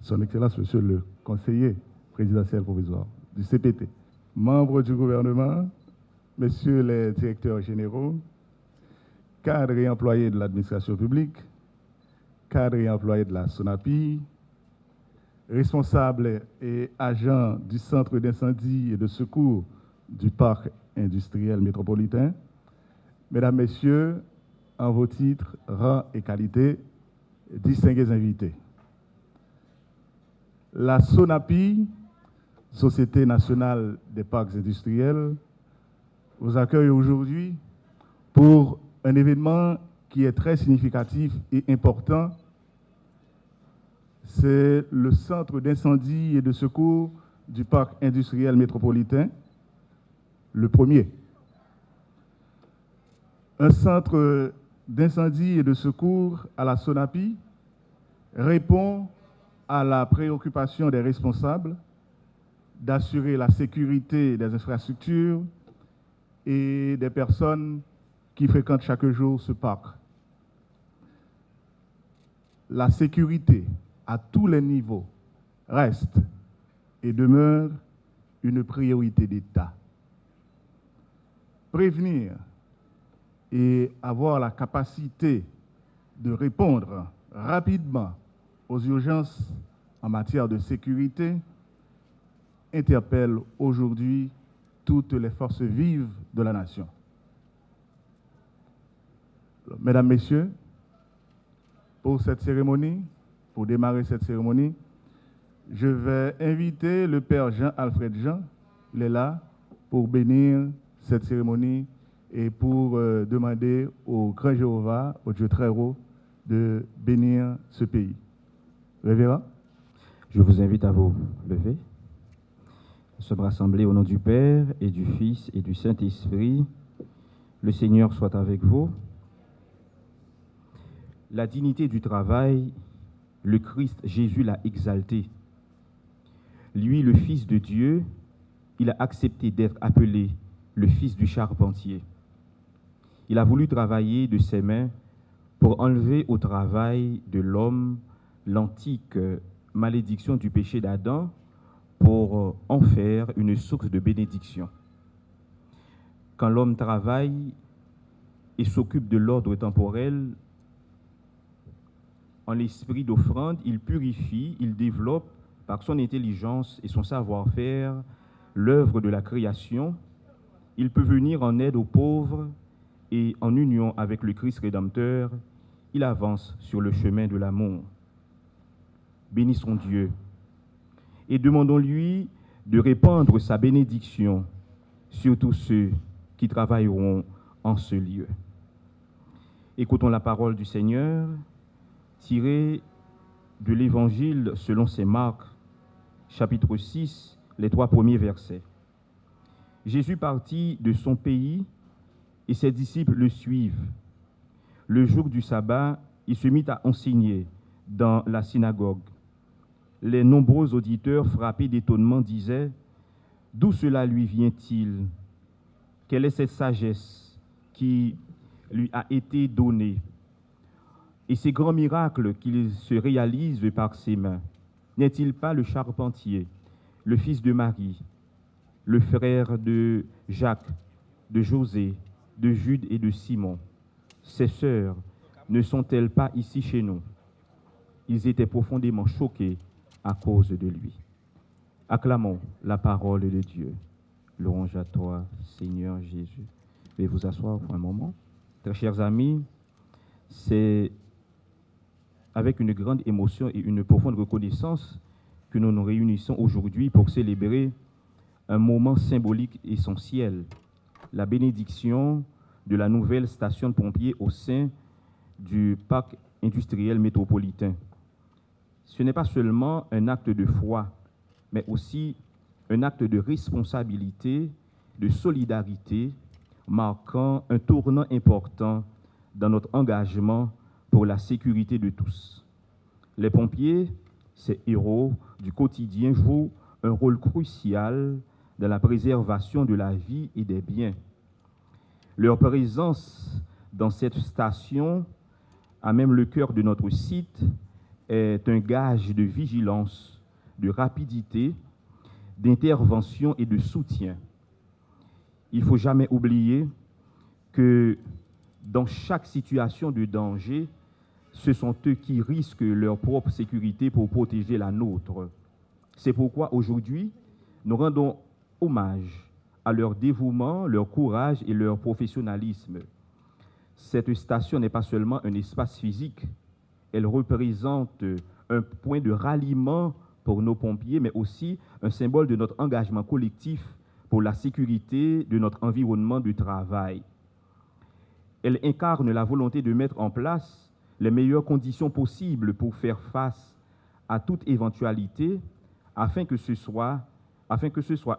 Son Excellence, Monsieur le conseiller présidentiel provisoire du CPT, membres du gouvernement, Messieurs les directeurs généraux, cadres et employés de l'administration publique, cadres et employés de la SONAPI, responsables et agents du centre d'incendie et de secours du parc industriel métropolitain, Mesdames, Messieurs, en vos titres, rangs et qualités, distingués invités. La SONAPI, Société nationale des parcs industriels, vous accueille aujourd'hui pour un événement qui est très significatif et important. C'est le centre d'incendie et de secours du parc industriel métropolitain, le premier. Un centre d'incendie et de secours à la SONAPI répond à la préoccupation des responsables d'assurer la sécurité des infrastructures et des personnes qui fréquentent chaque jour ce parc. La sécurité à tous les niveaux reste et demeure une priorité d'État. Prévenir et avoir la capacité de répondre rapidement aux urgences en matière de sécurité interpelle aujourd'hui toutes les forces vives de la nation. Mesdames, Messieurs, pour cette cérémonie, pour démarrer cette cérémonie, je vais inviter le Père Jean-Alfred Jean, il est là, pour bénir cette cérémonie et pour demander au Grand Jéhovah, au Dieu très haut, de bénir ce pays. Révérend. Je vous invite à vous lever. Nous sommes rassemblés au nom du Père et du Fils et du Saint-Esprit. Le Seigneur soit avec vous. La dignité du travail, le Christ Jésus l'a exalté. Lui, le Fils de Dieu, il a accepté d'être appelé le Fils du charpentier. Il a voulu travailler de ses mains pour enlever au travail de l'homme l'antique malédiction du péché d'Adam, pour en faire une source de bénédiction. Quand l'homme travaille et s'occupe de l'ordre temporel, en l'esprit d'offrande, il purifie, il développe par son intelligence et son savoir-faire l'œuvre de la création. Il peut venir en aide aux pauvres et en union avec le Christ Rédempteur, il avance sur le chemin de l'amour. Bénissons Dieu et demandons-lui de répandre sa bénédiction sur tous ceux qui travailleront en ce lieu. Écoutons la parole du Seigneur, tirée de l'Évangile selon saint Marc, chapitre 6, les 3 premiers versets. Jésus partit de son pays et ses disciples le suivent. Le jour du sabbat, il se mit à enseigner dans la synagogue. Les nombreux auditeurs frappés d'étonnement disaient « D'où cela lui vient-il? Quelle est cette sagesse qui lui a été donnée? Et ces grands miracles qu'il se réalise par ses mains, n'est-il pas le charpentier, le fils de Marie, le frère de Jacques, de José, de Jude et de Simon? Ses sœurs ne sont-elles pas ici chez nous? » Ils étaient profondément choqués à cause de lui. Acclamons la parole de Dieu. Louange à toi, Seigneur Jésus. Veuillez vous asseoir pour un moment. Très chers amis, c'est avec une grande émotion et une profonde reconnaissance que nous nous réunissons aujourd'hui pour célébrer un moment symbolique essentiel, la bénédiction de la nouvelle station de pompiers au sein du parc industriel métropolitain. Ce n'est pas seulement un acte de foi, mais aussi un acte de responsabilité, de solidarité, marquant un tournant important dans notre engagement pour la sécurité de tous. Les pompiers, ces héros du quotidien, jouent un rôle crucial dans la préservation de la vie et des biens. Leur présence dans cette station, à même le cœur de notre site, est un gage de vigilance, de rapidité, d'intervention et de soutien. Il ne faut jamais oublier que dans chaque situation de danger, ce sont eux qui risquent leur propre sécurité pour protéger la nôtre. C'est pourquoi aujourd'hui, nous rendons hommage à leur dévouement, leur courage et leur professionnalisme. Cette station n'est pas seulement un espace physique, elle représente un point de ralliement pour nos pompiers, mais aussi un symbole de notre engagement collectif pour la sécurité de notre environnement de travail. Elle incarne la volonté de mettre en place les meilleures conditions possibles pour faire face à toute éventualité, afin que ce soit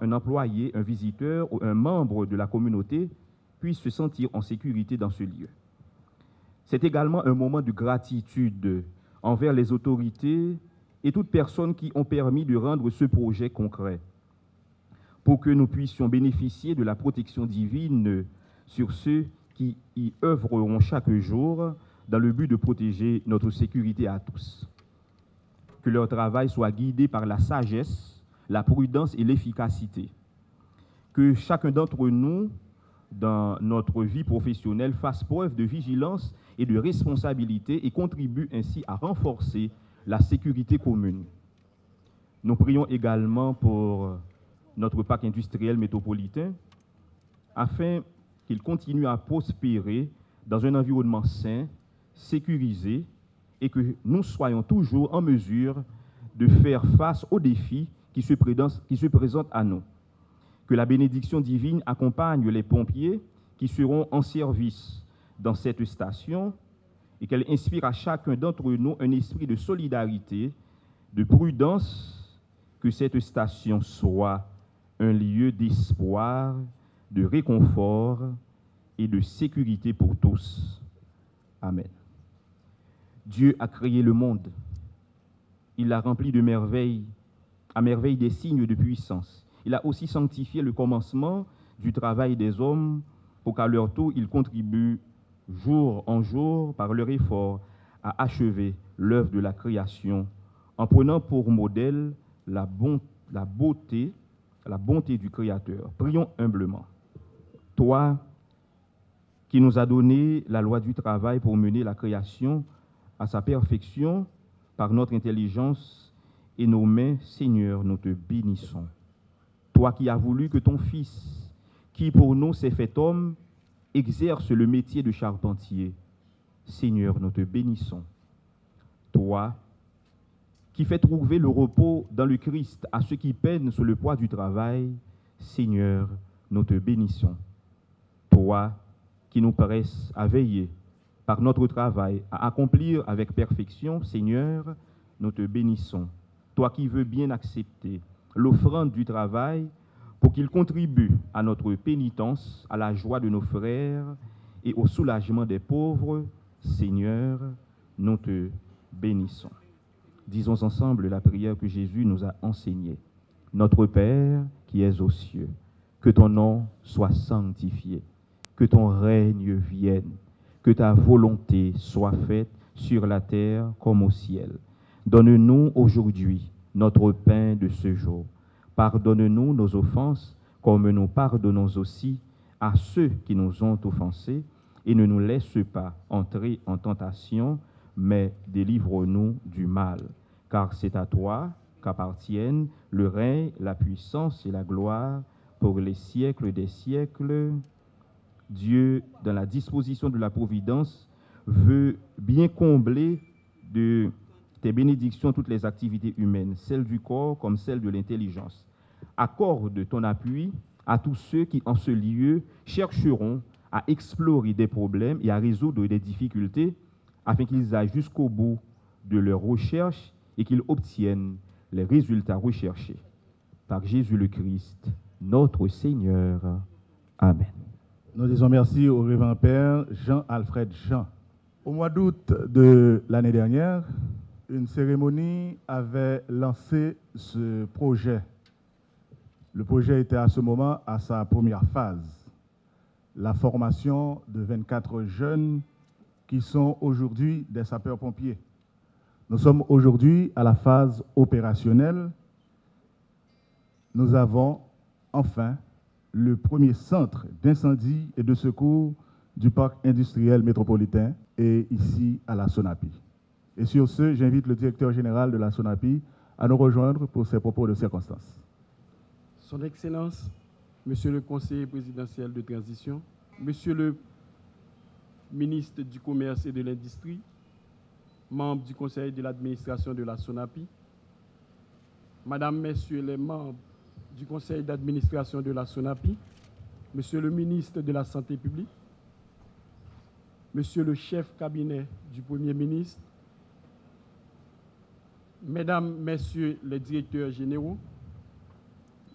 un employé, un visiteur ou un membre de la communauté puisse se sentir en sécurité dans ce lieu. C'est également un moment de gratitude envers les autorités et toutes personnes qui ont permis de rendre ce projet concret, pour que nous puissions bénéficier de la protection divine sur ceux qui y œuvreront chaque jour dans le but de protéger notre sécurité à tous. Que leur travail soit guidé par la sagesse, la prudence et l'efficacité. Que chacun d'entre nous, dans notre vie professionnelle, fasse preuve de vigilance et de responsabilité et contribue ainsi à renforcer la sécurité commune. Nous prions également pour notre parc industriel métropolitain afin qu'il continue à prospérer dans un environnement sain, sécurisé, et que nous soyons toujours en mesure de faire face aux défis qui se présentent à nous. Que la bénédiction divine accompagne les pompiers qui seront en service dans cette station et qu'elle inspire à chacun d'entre nous un esprit de solidarité, de prudence, que cette station soit un lieu d'espoir, de réconfort et de sécurité pour tous. Amen. Dieu a créé le monde. Il l'a rempli de merveilles, à merveille des signes de puissance. Il a aussi sanctifié le commencement du travail des hommes pour qu'à leur tour, ils contribuent jour en jour, par leur effort, à achever l'œuvre de la création, en prenant pour modèle la bonté du Créateur. Prions humblement. Toi qui nous as donné la loi du travail pour mener la création à sa perfection par notre intelligence et nos mains, Seigneur, nous te bénissons. Toi qui as voulu que ton Fils, qui pour nous s'est fait homme, exerce le métier de charpentier, Seigneur, nous te bénissons. Toi qui fais trouver le repos dans le Christ à ceux qui peinent sous le poids du travail, Seigneur, nous te bénissons. Toi qui nous presses à veiller par notre travail, à accomplir avec perfection, Seigneur, nous te bénissons. Toi qui veux bien accepter l'offrande du travail pour qu'il contribue à notre pénitence, à la joie de nos frères et au soulagement des pauvres, Seigneur, nous te bénissons. Disons ensemble la prière que Jésus nous a enseignée. Notre Père qui es aux cieux, que ton nom soit sanctifié, que ton règne vienne, que ta volonté soit faite sur la terre comme au ciel. Donne-nous aujourd'hui notre pain de ce jour. Pardonne-nous nos offenses, comme nous pardonnons aussi à ceux qui nous ont offensés, et ne nous laisse pas entrer en tentation, mais délivre-nous du mal. Car c'est à toi qu'appartiennent le règne, la puissance et la gloire pour les siècles des siècles. Dieu, dans la disposition de la providence, veut bien combler de tes bénédictions toutes les activités humaines, celles du corps comme celles de l'intelligence. Accorde ton appui à tous ceux qui, en ce lieu, chercheront à explorer des problèmes et à résoudre des difficultés afin qu'ils aillent jusqu'au bout de leurs recherches et qu'ils obtiennent les résultats recherchés. Par Jésus le Christ, notre Seigneur. Amen. Nous disons merci au révérend Père Jean-Alfred Jean. Au mois d'août de l'année dernière, une cérémonie avait lancé ce projet. Le projet était à ce moment à sa première phase, la formation de 24 jeunes qui sont aujourd'hui des sapeurs-pompiers. Nous sommes aujourd'hui à la phase opérationnelle. Nous avons enfin le premier centre d'incendie et de secours du parc industriel métropolitain et ici à la SONAPI. Et sur ce, j'invite le directeur général de la SONAPI à nous rejoindre pour ses propos de circonstance. Son Excellence, Monsieur le conseiller présidentiel de transition, Monsieur le ministre du Commerce et de l'Industrie, membres du conseil de l'administration de la SONAPI, Madame, Messieurs les membres du conseil d'administration de la SONAPI, Monsieur le ministre de la Santé publique, Monsieur le chef cabinet du Premier ministre, Mesdames, Messieurs les directeurs généraux,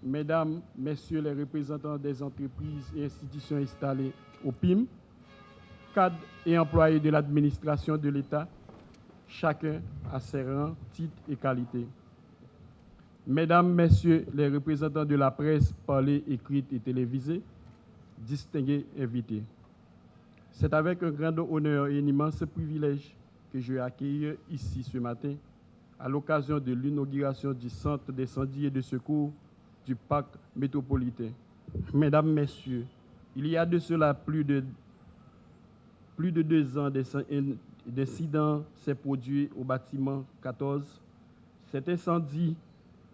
Mesdames, Messieurs les représentants des entreprises et institutions installées au PIM, cadres et employés de l'administration de l'État, chacun à ses rangs, titres et qualités. Mesdames, Messieurs les représentants de la presse parlée, écrite et télévisée, distingués invités. C'est avec un grand honneur et un immense privilège que je vais accueillir ici ce matin à l'occasion de l'inauguration du centre d'incendie et de secours du parc métropolitain. Mesdames, Messieurs, il y a de cela plus de 2 ans, d'incident s'est produit au bâtiment 14. Cet incendie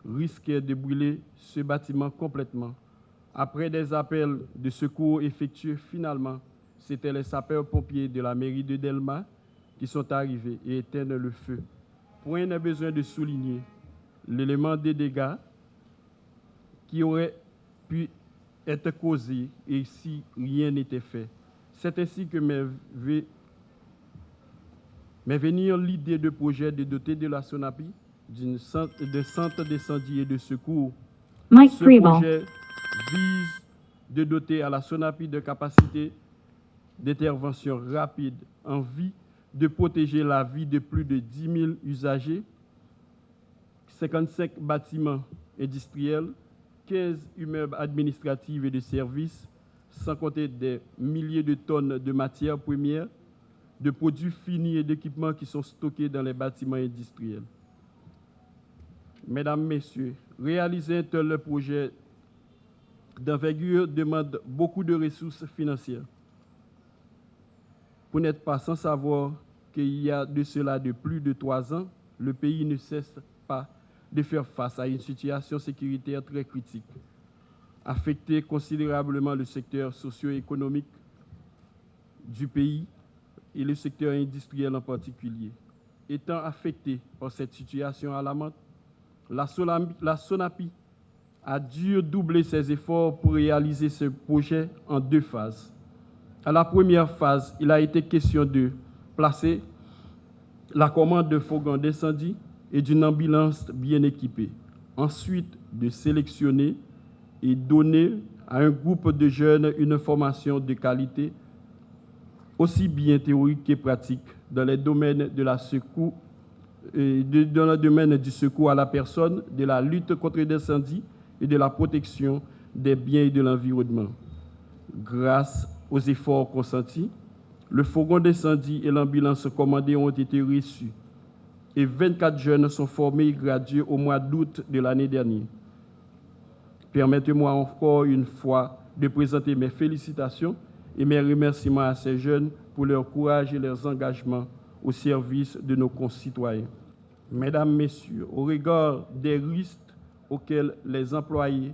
risquait de brûler ce bâtiment complètement. Après des appels de secours effectués, finalement, c'était les sapeurs-pompiers de la mairie de Delma qui sont arrivés et éteignent le feu. Point n'est besoin de souligner l'élément des dégâts qui aurait pu être causé et si rien n'était fait. C'est ainsi que m'est venue l'idée de projet de doter de la SONAPI d'un centre d'incendie et de secours. Ce projet vise de doter à la SONAPI de capacités d'intervention rapide en vue de protéger la vie de plus de 10 000 usagers, 55 bâtiments industriels, 15 immeubles administratifs et de services, sans compter des milliers de tonnes de matières premières, de produits finis et d'équipements qui sont stockés dans les bâtiments industriels. Mesdames, Messieurs, réaliser un tel projet d'envergure demande beaucoup de ressources financières. Vous n'êtes pas sans savoir qu'il y a de cela de plus de 3 ans, le pays ne cesse pas de faire face à une situation sécuritaire très critique, affecter considérablement le secteur socio-économique du pays et le secteur industriel en particulier. Étant affecté par cette situation alarmante, la SONAPI a dû doubler ses efforts pour réaliser ce projet en 2 phases. À la première phase, il a été question de placer la commande de fourgons d'incendie et d'une ambulance bien équipée. Ensuite, de sélectionner et donner à un groupe de jeunes une formation de qualité, aussi bien théorique que pratique, dans les domaines de la secours, dans le domaine du secours à la personne, de la lutte contre l'incendie et de la protection des biens et de l'environnement. Grâce aux efforts consentis, le fourgon d'incendie et l'ambulance commandée ont été reçus et 24 jeunes sont formés et gradués au mois d'août de l'année dernière. Permettez-moi encore une fois de présenter mes félicitations et mes remerciements à ces jeunes pour leur courage et leur engagement au service de nos concitoyens. Mesdames, Messieurs, au regard des risques auxquels les employés,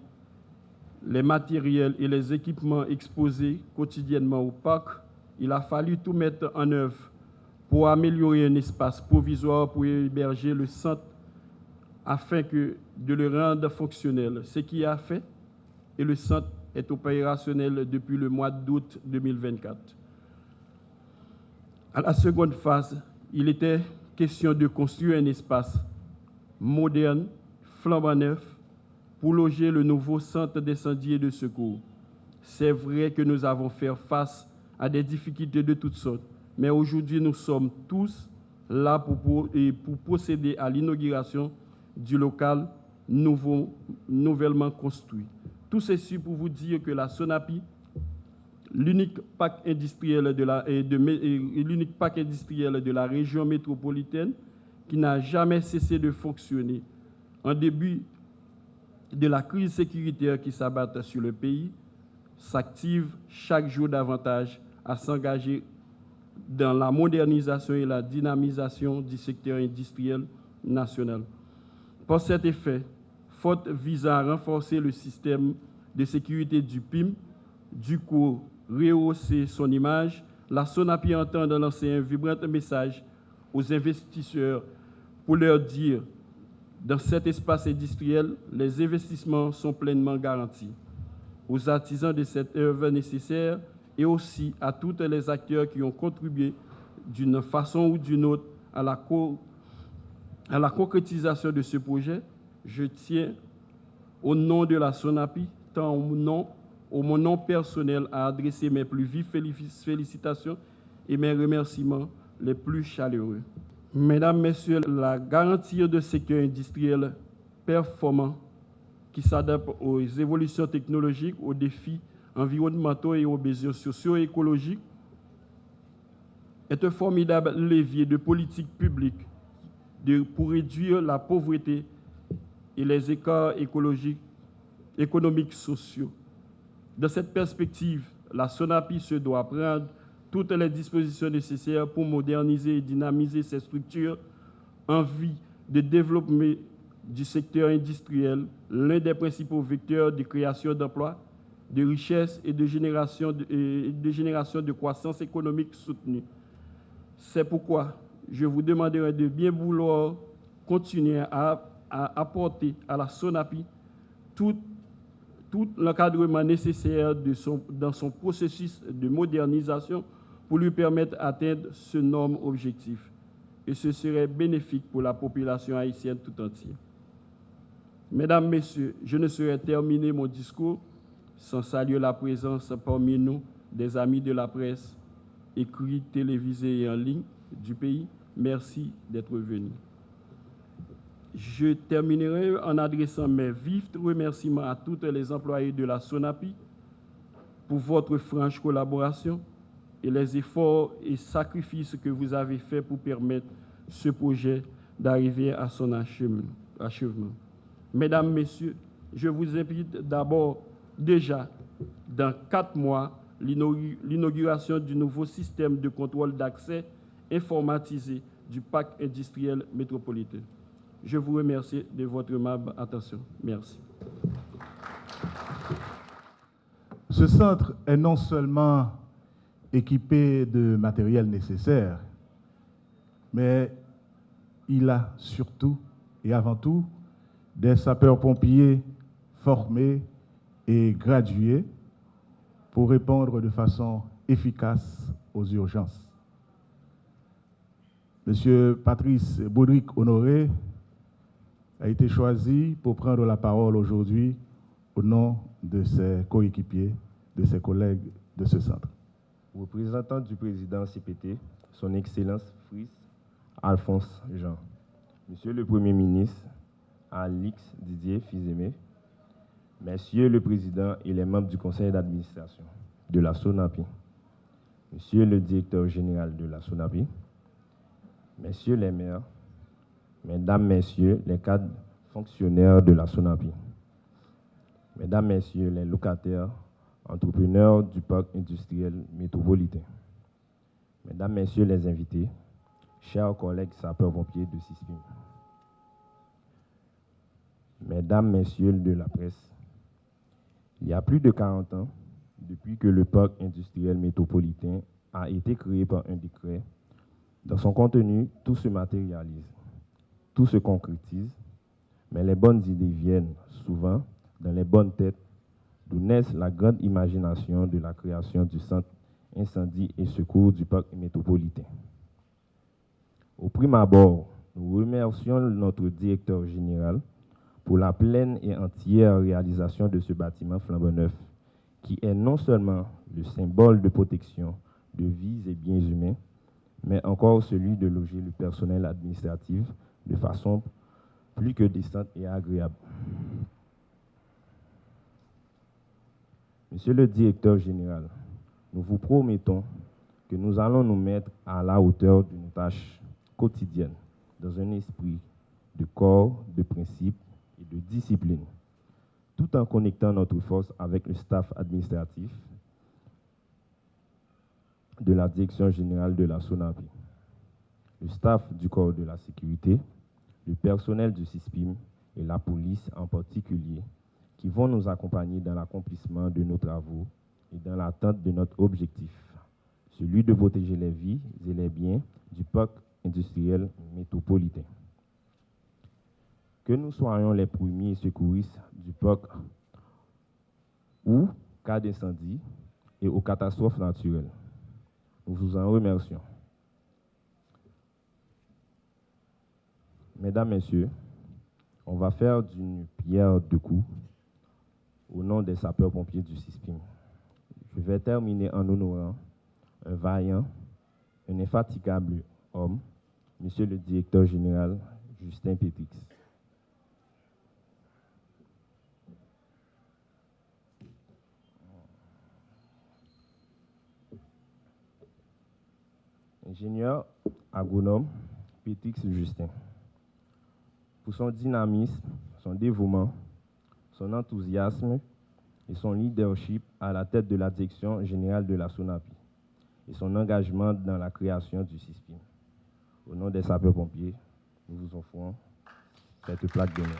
les matériels et les équipements exposés quotidiennement au parc, il a fallu tout mettre en œuvre pour améliorer un espace provisoire pour héberger le centre afin de le rendre fonctionnel. Ce qui a fait, et le centre est opérationnel depuis le mois d'août 2024. À la seconde phase, il était question de construire un espace moderne, flambant neuf, pour loger le nouveau centre d'incendie et de secours. C'est vrai que nous avons fait face à des difficultés de toutes sortes, mais aujourd'hui nous sommes tous là pour procéder à l'inauguration du local nouvellement construit. Tout ceci pour vous dire que la SONAPI, l'unique parc industriel de la région métropolitaine, qui n'a jamais cessé de fonctionner en début de la crise sécuritaire qui s'abat sur le pays, s'active chaque jour davantage à s'engager dans la modernisation et la dynamisation du secteur industriel national. Par cet effet, faute visant à renforcer le système de sécurité du PIM, du coup rehausser son image, la SONAPI entend lancer un vibrant message aux investisseurs pour leur dire: dans cet espace industriel, les investissements sont pleinement garantis. Aux artisans de cette œuvre nécessaire et aussi à tous les acteurs qui ont contribué d'une façon ou d'une autre à la concrétisation de ce projet, je tiens, au nom de la SONAPI, tant au mon nom personnel, à adresser mes plus vives félicitations et mes remerciements les plus chaleureux. Mesdames, Messieurs, la garantie de secteur industriel performant qui s'adapte aux évolutions technologiques, aux défis environnementaux et aux besoins socio-écologiques est un formidable levier de politique publique pour réduire la pauvreté et les écarts économiques sociaux. Dans cette perspective, la SONAPI se doit prendre toutes les dispositions nécessaires pour moderniser et dynamiser ces structures en vue de développer du secteur industriel, l'un des principaux vecteurs de création d'emplois, de richesse et de génération de croissance économique soutenue. C'est pourquoi je vous demanderai de bien vouloir continuer à apporter à la SONAPI tout l'encadrement nécessaire dans son processus de modernisation pour lui permettre d'atteindre ce norme objectif. Et ce serait bénéfique pour la population haïtienne tout entière. Mesdames, Messieurs, je ne saurais terminer mon discours sans saluer la présence parmi nous des amis de la presse, écrite, télévisée et en ligne du pays. Merci d'être venus. Je terminerai en adressant mes vifs remerciements à tous les employés de la SONAPI pour votre franche collaboration et les efforts et sacrifices que vous avez faits pour permettre ce projet d'arriver à son achèvement. Mesdames, Messieurs, je vous invite d'abord déjà, dans 4 mois, l'inauguration du nouveau système de contrôle d'accès informatisé du parc industriel métropolitain. Je vous remercie de votre aimable attention. Merci. Ce centre est non seulement équipé de matériel nécessaire, mais il a surtout et avant tout des sapeurs-pompiers formés et gradués pour répondre de façon efficace aux urgences. Monsieur Patrice Baudric Honoré a été choisi pour prendre la parole aujourd'hui au nom de ses coéquipiers, de ses collègues de ce centre. Représentant du président CPT, son Excellence Fils Alphonse Jean, Monsieur le Premier ministre Alix Didier Fils-Aimé, Monsieur le Président et les membres du Conseil d'administration de la SONAPI, Monsieur le Directeur général de la SONAPI, Messieurs les maires, Mesdames, Messieurs les cadres fonctionnaires de la SONAPI, Mesdames, Messieurs les locataires, entrepreneurs du parc industriel métropolitain, Mesdames, Messieurs les invités, chers collègues sapeurs-pompiers de CISPIM, Mesdames, Messieurs de la presse, il y a plus de 40 ans, depuis que le parc industriel métropolitain a été créé par un décret, dans son contenu, tout se matérialise, tout se concrétise, mais les bonnes idées viennent souvent dans les bonnes têtes, d'où naissent la grande imagination de la création du centre incendie et secours du parc métropolitain. Au prime abord, nous remercions notre directeur général pour la pleine et entière réalisation de ce bâtiment flambant neuf, qui est non seulement le symbole de protection de vies et biens humains, mais encore celui de loger le personnel administratif de façon plus que décente et agréable. Monsieur le directeur général, nous vous promettons que nous allons nous mettre à la hauteur de nos tâches quotidiennes dans un esprit de corps, de principe et de discipline, tout en connectant notre force avec le staff administratif de la Direction générale de la SONAPI, le staff du corps de la sécurité, le personnel du CISPIM et la police en particulier, qui vont nous accompagner dans l'accomplissement de nos travaux et dans l'atteinte de notre objectif, celui de protéger les vies et les biens du parc industriel métropolitain. Que nous soyons les premiers secouristes du parc ou cas d'incendie et aux catastrophes naturelles. Nous vous en remercions. Mesdames, Messieurs, on va faire d'une pierre deux coups au nom des sapeurs-pompiers du CISPIM. Je vais terminer en honorant un vaillant, un infatigable homme, Monsieur le Directeur général Justin Pétrix. Ingénieur agronome Pétrix Justin. Pour son dynamisme, son dévouement, son enthousiasme et son leadership à la tête de la Direction générale de la SONAPI et son engagement dans la création du CISPIM. Au nom des sapeurs-pompiers, nous vous offrons cette plaque d'honneur.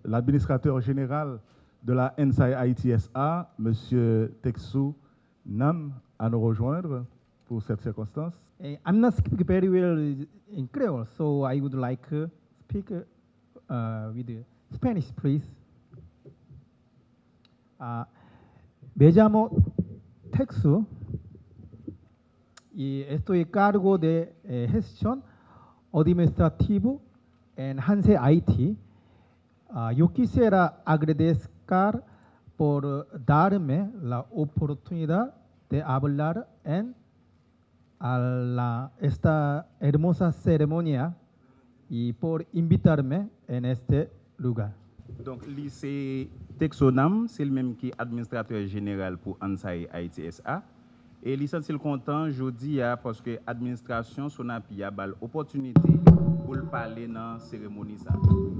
L'administrateur général de la NSAI ITSA, M. Texu Nam, à nous rejoindre pour cette circonstance. I'm not speaking very well in Creole, so I would like to speak with Spanish, please. Me llamo Texu y estoy a cargo de gestión administrativo en Hanse IT. Yo quisiera agradecer por darme la oportunidad de hablar en esta hermosa ceremonia y por invitarme en este lugar. Donc, lycée Texonam, c'est le même qui est administrateur général pour ANSAI ITSA. Et il est content aujourd'hui parce que l'administration SONAPI a l'opportunité pour parler dans la cérémonie.